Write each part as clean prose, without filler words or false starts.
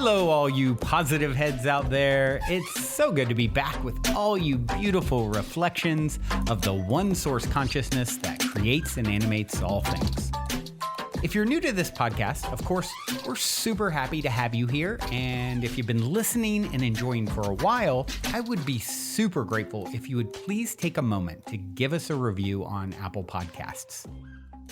Hello, all you positive heads out there. It's so good to be back with all you beautiful reflections of the one source consciousness that creates and animates all things. If you're new to this podcast, of course, we're super happy to have you here. And if you've been listening and enjoying for a while, I would be super grateful if you would please take a moment to give us a review on Apple Podcasts.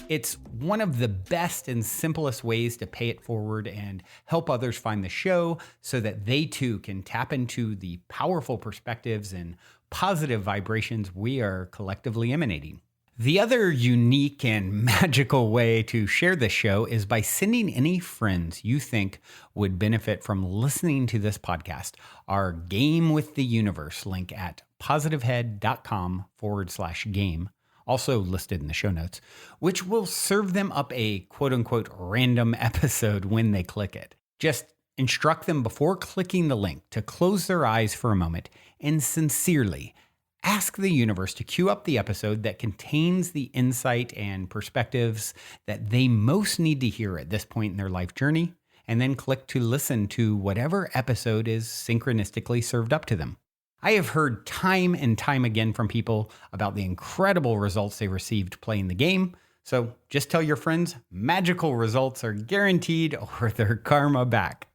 It's one of the best and simplest ways to pay it forward and help others find the show so that they too can tap into the powerful perspectives and positive vibrations we are collectively emanating. The other unique and magical way to share this show is by sending any friends you think would benefit from listening to this podcast our Game with the Universe link at positivehead.com/game. Also listed in the show notes, which will serve them up a quote-unquote random episode when they click it. Just instruct them before clicking the link to close their eyes for a moment and sincerely ask the universe to cue up the episode that contains the insight and perspectives that they most need to hear at this point in their life journey, and then click to listen to whatever episode is synchronistically served up to them. I have heard time and time again from people about the incredible results they received playing the game. So just tell your friends magical results are guaranteed or their karma back.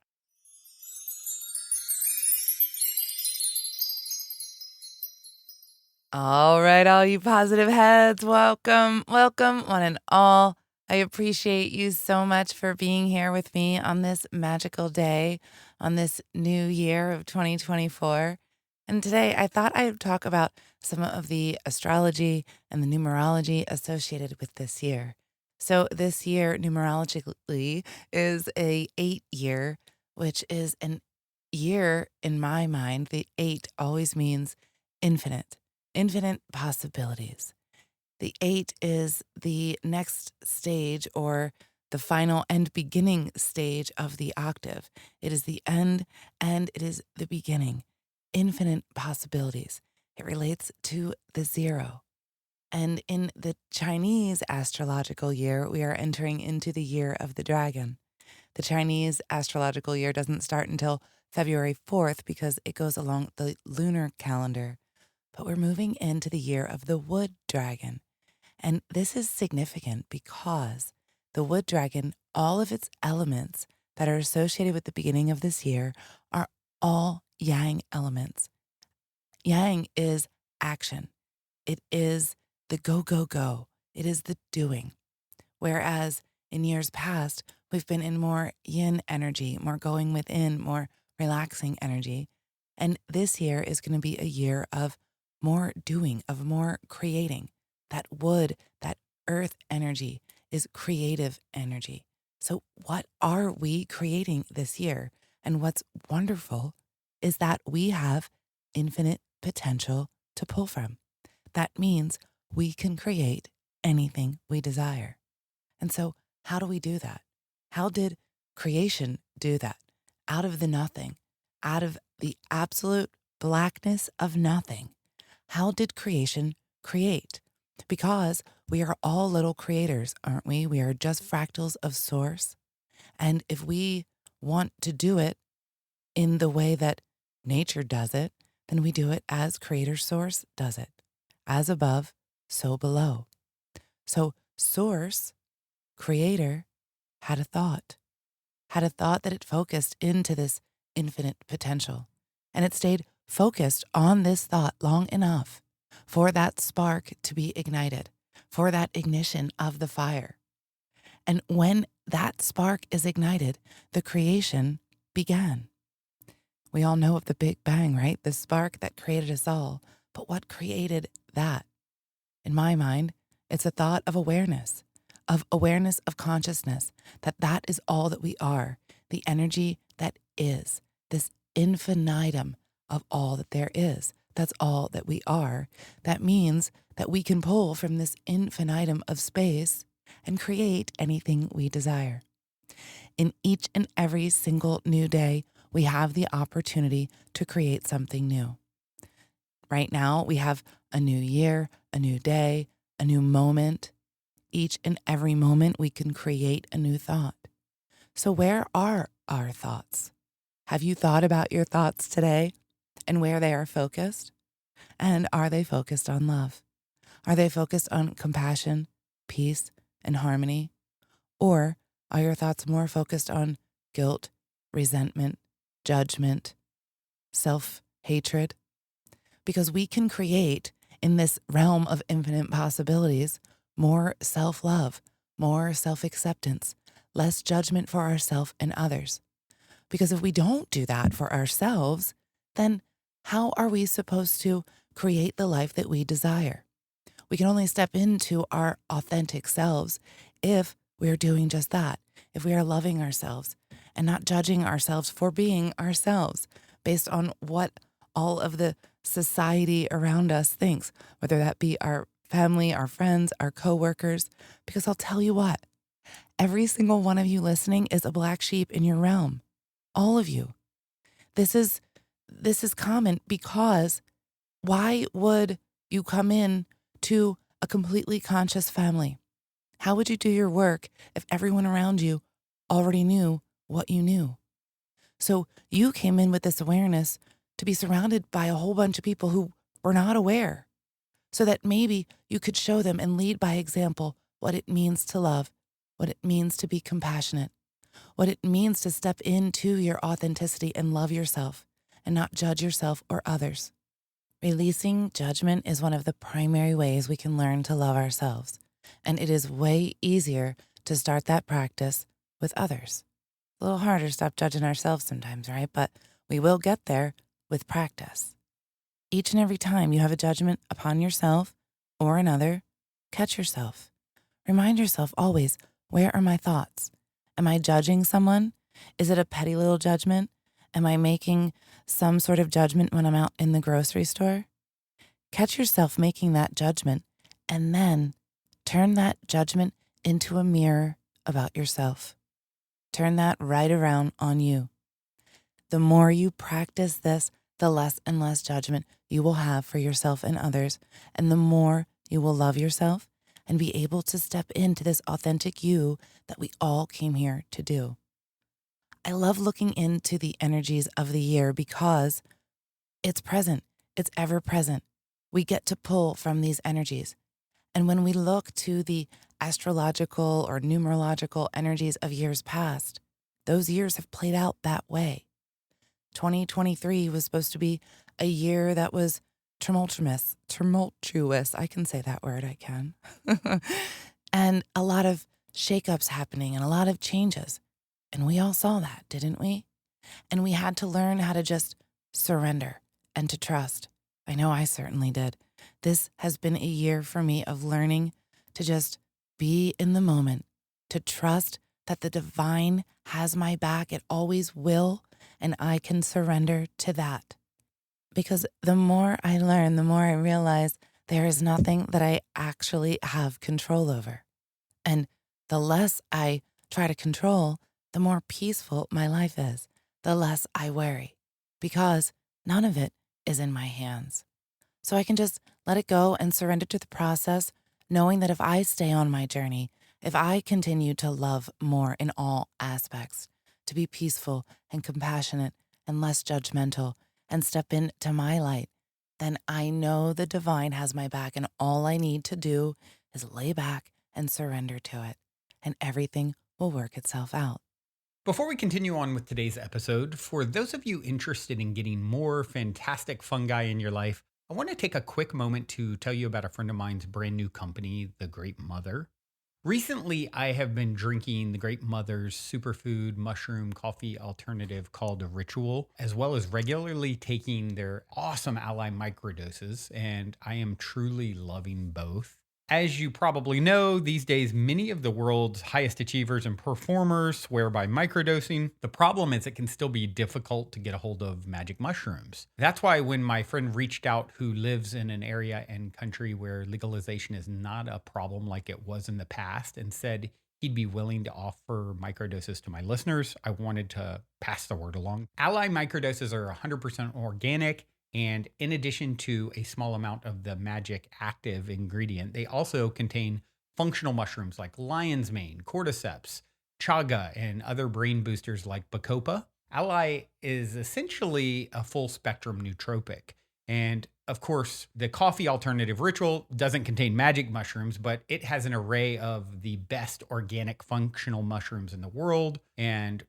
All right, all you positive heads, welcome, welcome, one and all. I appreciate you so much for being here with me on this magical day, on this new year of 2024. And today I thought I would talk about some of the astrology and the numerology associated with this year. So this year, numerologically, is a 8 year, which is an year in my mind. The 8 always means infinite possibilities. The 8 is the next stage or the final and beginning stage of the octave. It is the end and it is the beginning. Infinite possibilities. It relates to the 0. And in the Chinese astrological year, we are entering into the year of the dragon. The Chinese astrological year doesn't start until February 4th because it goes along the lunar calendar. But we're moving into the year of the wood dragon. And this is significant because the wood dragon, all of its elements that are associated with the beginning of this year are all yang elements. Yang is action. It is the go, go, go. It is the doing. Whereas in years past, we've been in more yin energy, more going within, more relaxing energy. And this year is going to be a year of more doing, of more creating. That wood, that earth energy is creative energy. So what are we creating this year? And what's wonderful is that we have infinite potential to pull from. That means we can create anything we desire. And so how do we do that? How did creation do that? Out of the nothing, out of the absolute blackness of nothing, how did creation create? Because we are all little creators, aren't we? We are just fractals of source. And if we want to do it in the way that nature does it, then we do it as creator source does it. As above, so below. So source, creator, had a thought that it focused into this infinite potential. And it stayed focused on this thought long enough for that spark to be ignited, for that ignition of the fire. And when that spark is ignited, the creation began. We all know of the Big Bang, right? The spark that created us all. But what created that? In my mind, it's a thought of awareness of consciousness, that is all that we are, the energy that is, this infinitum of all that there is. That's all that we are. That means that we can pull from this infinitum of space and create anything we desire. In each and every single new day, we have the opportunity to create something new. Right now, we have a new year, a new day, a new moment. Each and every moment, we can create a new thought. So where are our thoughts? Have you thought about your thoughts today and where they are focused? And are they focused on love? Are they focused on compassion, peace, and harmony? Or are your thoughts more focused on guilt, resentment, judgment, self-hatred? Because we can create in this realm of infinite possibilities more self-love, more self-acceptance, less judgment for ourselves and others. Because if we don't do that for ourselves, then how are we supposed to create the life that we desire? We can only step into our authentic selves if we are doing just that, if we are loving ourselves and not judging ourselves for being ourselves based on what all of the society around us thinks, whether that be our family, our friends, our coworkers. Because I'll tell you what, every single one of you listening is a black sheep in your realm. All of you. This is common because why would you come in to a completely conscious family? How would you do your work if everyone around you already knew what you knew? So you came in with this awareness to be surrounded by a whole bunch of people who were not aware, so that maybe you could show them and lead by example what it means to love, what it means to be compassionate, what it means to step into your authenticity and love yourself and not judge yourself or others. Releasing judgment is one of the primary ways we can learn to love ourselves, and it is way easier to start that practice with others. A little harder to stop judging ourselves sometimes, right? But we will get there with practice. Each and every time you have a judgment upon yourself or another, catch yourself. Remind yourself always, where are my thoughts? Am I judging someone? Is it a petty little judgment? Am I making some sort of judgment when I'm out in the grocery store? Catch yourself making that judgment and then turn that judgment into a mirror about yourself. Turn that right around on you. The more you practice this, the less and less judgment you will have for yourself and others, and the more you will love yourself and be able to step into this authentic you that we all came here to do. I love looking into the energies of the year because it's present. It's ever present. We get to pull from these energies. And when we look to the astrological or numerological energies of years past, those years have played out that way. 2023 was supposed to be a year that was tumultuous. I can say that word, I can. And a lot of shakeups happening and a lot of changes. And we all saw that, didn't we? And we had to learn how to just surrender and to trust. I know I certainly did. This has been a year for me of learning to just be in the moment, to trust that the divine has my back. It always will, and I can surrender to that. Because the more I learn, the more I realize there is nothing that I actually have control over. And the less I try to control, the more peaceful my life is, the less I worry, because none of it is in my hands. So I can just let it go and surrender to the process, knowing that if I stay on my journey, if I continue to love more in all aspects, to be peaceful and compassionate and less judgmental and step into my light, then I know the divine has my back, and all I need to do is lay back and surrender to it, and everything will work itself out. Before we continue on with today's episode, for those of you interested in getting more fantastic fungi in your life, I want to take a quick moment to tell you about a friend of mine's brand new company, The Great Mother. Recently, I have been drinking The Great Mother's superfood mushroom coffee alternative called Ritual, as well as regularly taking their awesome Ally microdoses, and I am truly loving both. As you probably know, these days, many of the world's highest achievers and performers swear by microdosing. The problem is it can still be difficult to get a hold of magic mushrooms. That's why when my friend reached out, who lives in an area and country where legalization is not a problem like it was in the past, and said he'd be willing to offer microdoses to my listeners, I wanted to pass the word along. Ally microdoses are 100% organic. And in addition to a small amount of the magic active ingredient, they also contain functional mushrooms like lion's mane, cordyceps, chaga, and other brain boosters like bacopa. Ally is essentially a full spectrum nootropic. And of course, the coffee alternative ritual doesn't contain magic mushrooms, but it has an array of the best organic functional mushrooms in the world. And,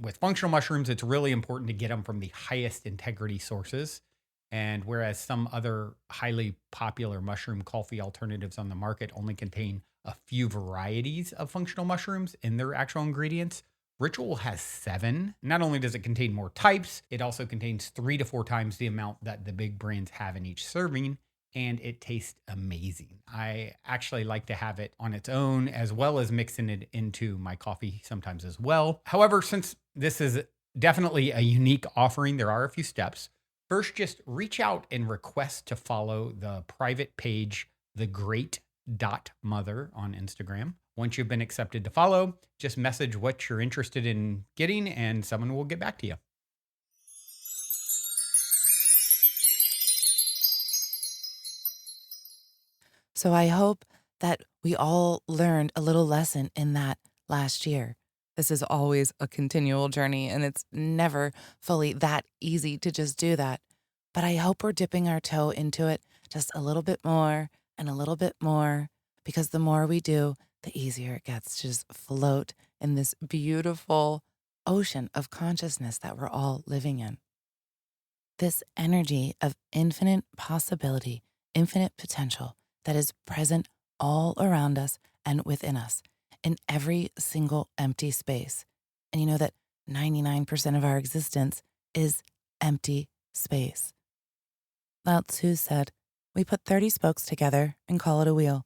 with functional mushrooms, it's really important to get them from the highest integrity sources. And whereas some other highly popular mushroom coffee alternatives on the market only contain a few varieties of functional mushrooms in their actual ingredients, Ritual has seven. Not only does it contain more types, it also contains 3 to 4 times the amount that the big brands have in each serving, and it tastes amazing. I actually like to have it on its own as well as mixing it into my coffee sometimes as well. However, since this is definitely a unique offering, there are a few steps. First, just reach out and request to follow the private page, The Great Mother on Instagram. Once you've been accepted to follow, just message what you're interested in getting and someone will get back to you. So I hope that we all learned a little lesson in that last year. This is always a continual journey, and it's never fully that easy to just do that. But I hope we're dipping our toe into it just a little bit more and a little bit more, because the more we do, the easier it gets to just float in this beautiful ocean of consciousness that we're all living in. This energy of infinite possibility, infinite potential that is present all around us and within us in every single empty space. And you know that 99% of our existence is empty space. Lao Tzu said, "We put 30 spokes together and call it a wheel,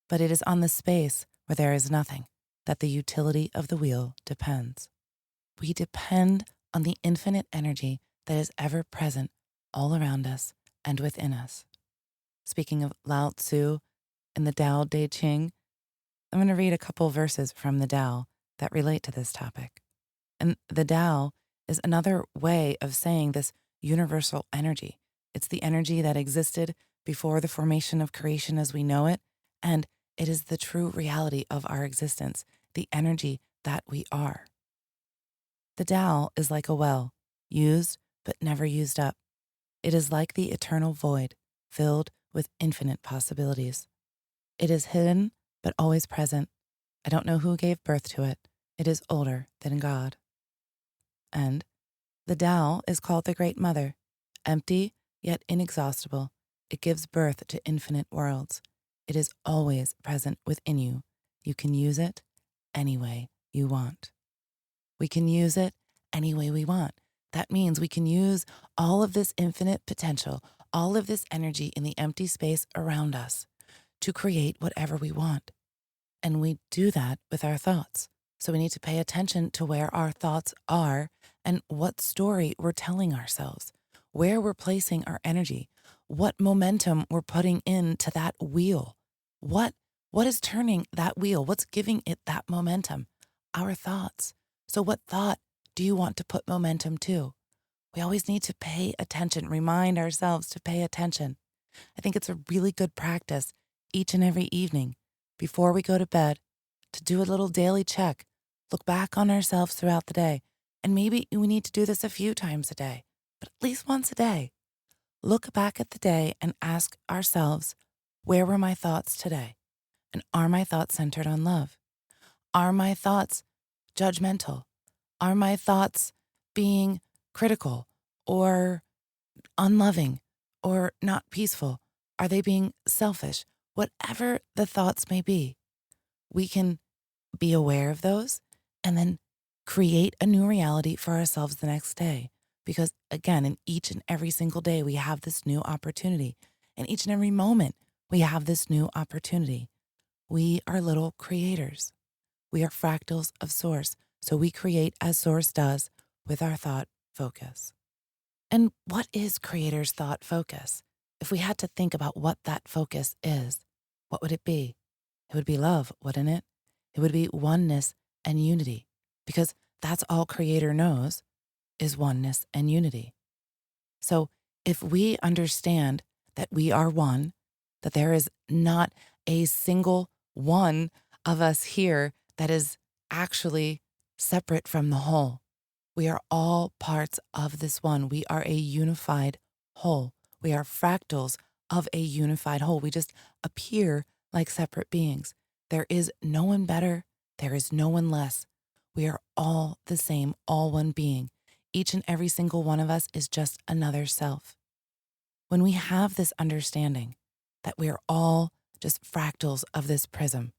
but it is on the space where there is nothing that the utility of the wheel depends." We depend on the infinite energy that is ever present all around us and within us. Speaking of Lao Tzu in the Tao Te Ching, I'm going to read a couple verses from the Tao that relate to this topic. And the Tao is another way of saying this universal energy. It's the energy that existed before the formation of creation as we know it, and it is the true reality of our existence, the energy that we are. The Tao is like a well, used but never used up. It is like the eternal void, filled with infinite possibilities. It is hidden but always present. I don't know who gave birth to it. It is older than God. And the Tao is called the Great Mother, empty yet inexhaustible. It gives birth to infinite worlds. It is always present within you. You can use it any way you want. We can use it any way we want. That means we can use all of this infinite potential, all of this energy in the empty space around us to create whatever we want. And we do that with our thoughts. So we need to pay attention to where our thoughts are and what story we're telling ourselves, where we're placing our energy, what momentum we're putting into that wheel. What is turning that wheel? What's giving it that momentum? Our thoughts. So what thought do you want to put momentum to? We always need to pay attention, remind ourselves to pay attention. I think it's a really good practice each and every evening before we go to bed to do a little daily check, look back on ourselves throughout the day. And maybe we need to do this a few times a day, but at least once a day. Look back at the day and ask ourselves, where were my thoughts today? And are my thoughts centered on love? Are my thoughts judgmental? Are my thoughts being critical or unloving or not peaceful? Are they being selfish? Whatever the thoughts may be, we can be aware of those and then create a new reality for ourselves the next day. Because again, in each and every single day, we have this new opportunity. In each and every moment, we have this new opportunity. We are little creators. We are fractals of Source. So we create as Source does with our thought focus. And what is Creator's thought focus? If we had to think about what that focus is, what would it be? It would be love, wouldn't it? It would be oneness and unity, because that's all Creator knows is oneness and unity. So if we understand that we are one, that there is not a single one of us here that is actually separate from the whole, We are all parts of this one. We are a unified whole. We are fractals of a unified whole. We just appear like separate beings. There is no one better. There is no one less. We are all the same, all one being. Each and every single one of us is just another self. When we have this understanding that we are all just fractals of this prism,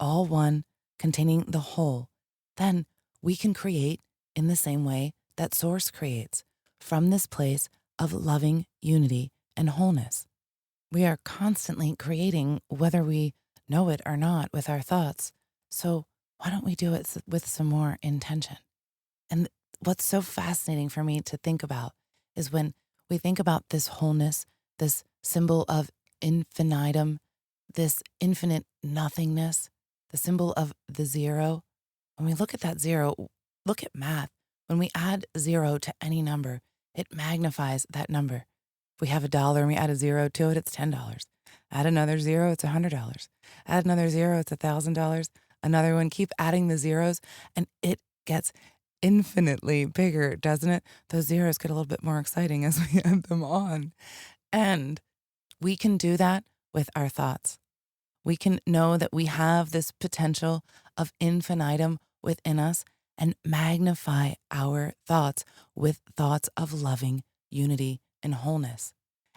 all one containing the whole, then we can create in the same way that Source creates, from this place of loving unity and wholeness. We are constantly creating, whether we know it or not, with our thoughts. So why don't we do it with some more intention? And what's so fascinating for me to think about is when we think about this wholeness, this symbol of infinitum, this infinite nothingness, the symbol of the zero. When we look at that zero, look at math. When we add zero to any number, it magnifies that number. If we have $1 and we add a zero to it, it's $10. Add another zero, it's $100. Add another zero, it's $1,000. Another one, keep adding the zeros, and it gets infinitely bigger, doesn't it? Those zeros get a little bit more exciting as we add them on. And we can do that with our thoughts. We can know that we have this potential of infinitum within us and magnify our thoughts with thoughts of loving unity and wholeness.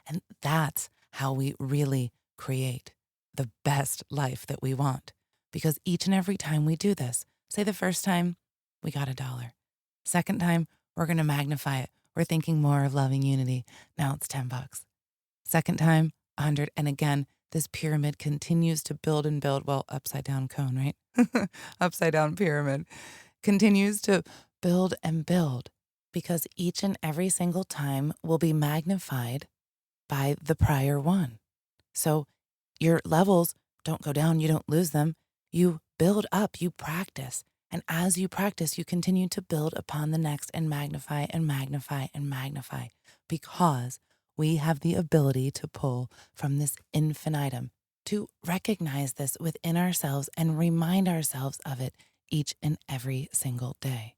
And that's how we really create the best life that we want. Because each and every time we do this, say the first time we got $1. Second time, we're going to magnify it. We're thinking more of loving unity. Now it's $10. Second time, 100. And again, this pyramid continues to build and build. Well, upside down cone, right? Upside down pyramid continues to build and build, because each and every single time will be magnified by the prior one. So your levels don't go down. You don't lose them. You build up, you practice. And as you practice, you continue to build upon the next and magnify and magnify and magnify, because we have the ability to pull from this infinitum, to recognize this within ourselves and remind ourselves of it each and every single day.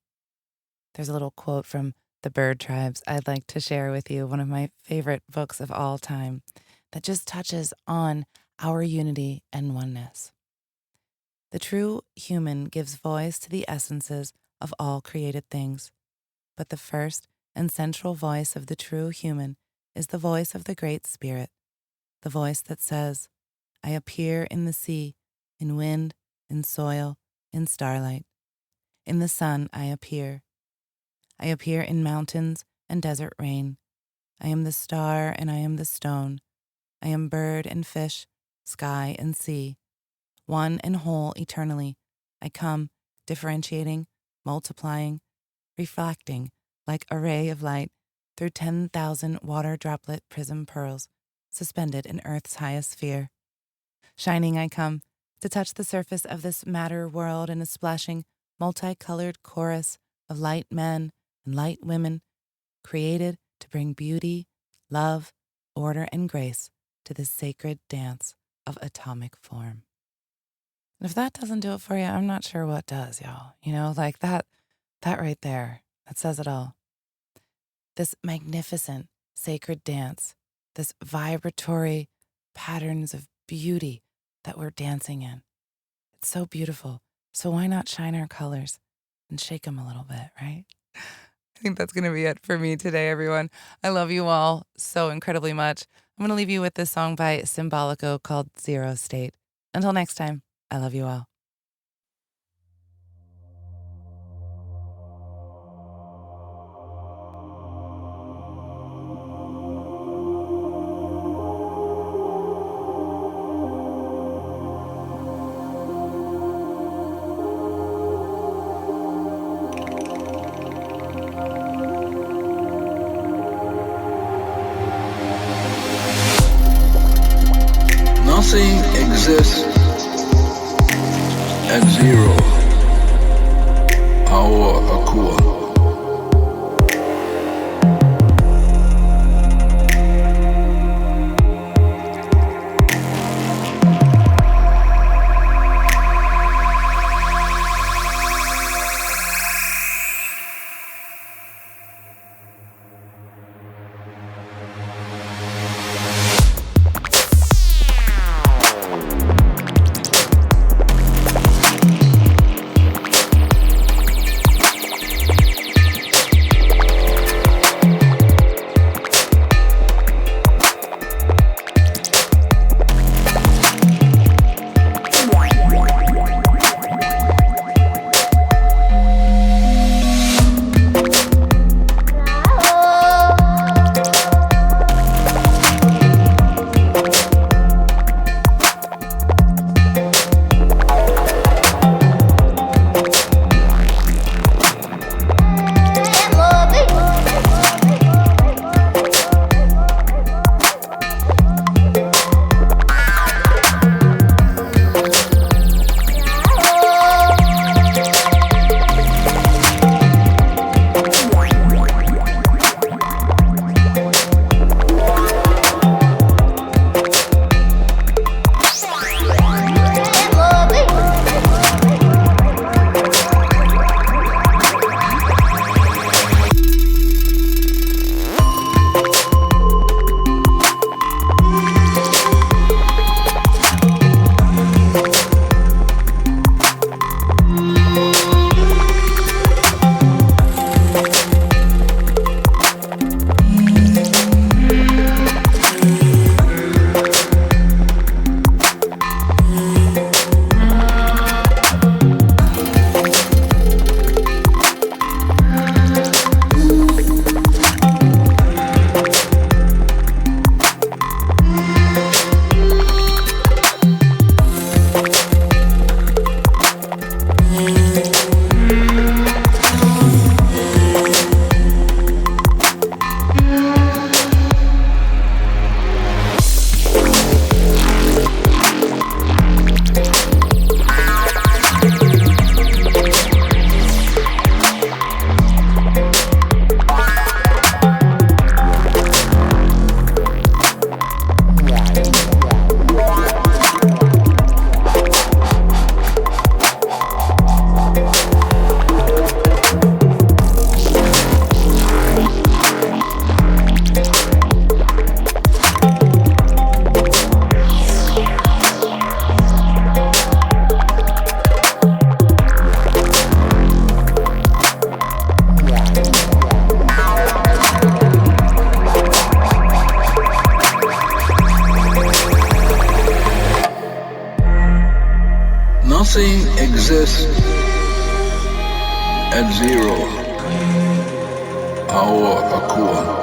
There's a little quote from The Bird Tribes I'd like to share with you, one of my favorite books of all time, that just touches on our unity and oneness. The true human gives voice to the essences of all created things, but the first and central voice of the true human is the voice of the Great Spirit, the voice that says, I appear in the sea, in wind, in soil, in starlight. In the sun I appear. I appear in mountains and desert rain. I am the star and I am the stone. I am bird and fish, sky and sea. One and whole eternally, I come, differentiating, multiplying, reflecting like a ray of light through 10,000 water droplet prism pearls suspended in Earth's highest sphere. Shining I come to touch the surface of this matter world in a splashing, multicolored chorus of light men and light women, created to bring beauty, love, order, and grace to this sacred dance of atomic form. And if that doesn't do it for you, I'm not sure what does, y'all. You know, like that right there, that says it all. This magnificent sacred dance, this vibratory patterns of beauty that we're dancing in. It's so beautiful. So why not shine our colors and shake them a little bit, right? I think that's going to be it for me today, everyone. I love you all so incredibly much. I'm going to leave you with this song by Symbolico called Zero State. Until next time, I love you all. Nothing exists at zero, our akua. Nothing exists at zero hour Akua.